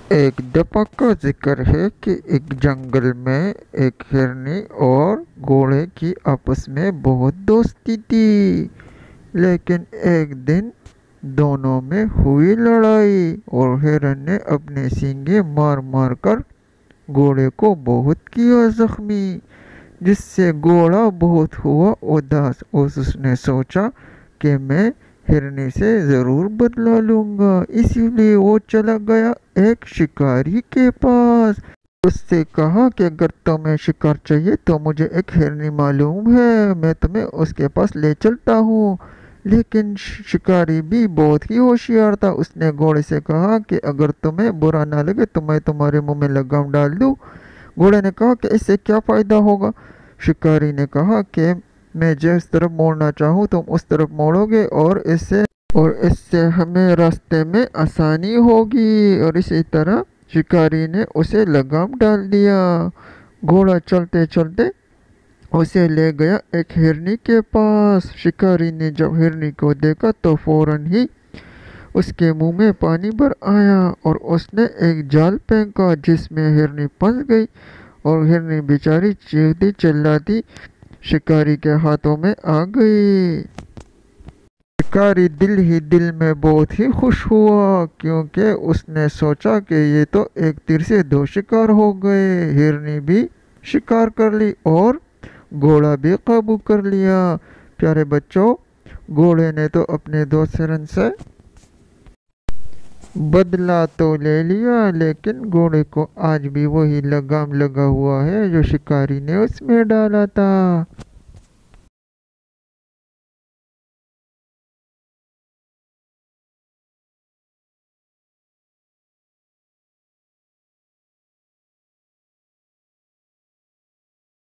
ایک دفعہ کا ذکر ہے کہ ایک جنگل میں ایک ہرنی اور گھوڑے کی آپس میں بہت دوستی تھی، لیکن ایک دن دونوں میں ہوئی لڑائی اور ہرن نے اپنے سینگیں مار مار کر گھوڑے کو بہت کیا زخمی، جس سے گھوڑا بہت ہوا اداس اور اس نے سوچا کہ میں ہرنی سے ضرور بدلہ لوں گا۔ اسی لیے وہ چلا گیا ایک شکاری کے پاس۔ اس سے کہا کہ اگر تمہیں شکار چاہیے تو مجھے ایک ہرنی معلوم ہے، میں تمہیں اس کے پاس لے چلتا ہوں۔ لیکن شکاری بھی بہت ہی ہوشیار تھا، اس نے گھوڑے سے کہا کہ اگر تمہیں برا نہ لگے تو میں تمہارے منہ میں لگام ڈال دوں۔ گھوڑے نے کہا کہ اس سے کیا فائدہ ہوگا؟ شکاری نے کہا کہ میں جس طرف موڑنا چاہوں تم اس طرف موڑو گے اور اس سے ہمیں راستے میں آسانی ہوگی۔ اور اسی طرح شکاری نے اسے لگام ڈال دیا۔ گھوڑا چلتے چلتے اسے لے گیا ایک ہرنی کے پاس۔ شکاری نے جب ہرنی کو دیکھا تو فوراً ہی اس کے منہ میں پانی بھر آیا اور اس نے ایک جال پھینکا جس میں ہرنی پھنس گئی اور ہرنی بیچاری چیختی چلاتی شکاری کے ہاتھوں میں آ گئی۔ شکاری دل ہی دل میں بہت ہی خوش ہوا، کیونکہ اس نے سوچا کہ یہ تو ایک تیر سے دو شکار ہو گئے، ہرنی بھی شکار کر لی اور گھوڑا بھی قابو کر لیا۔ پیارے بچوں، گھوڑے نے تو اپنے دوست ہرن سے بدلہ تو لے لیا، لیکن گھوڑے کو آج بھی وہی لگام لگا ہوا ہے جو شکاری نے اس میں ڈالا تھا۔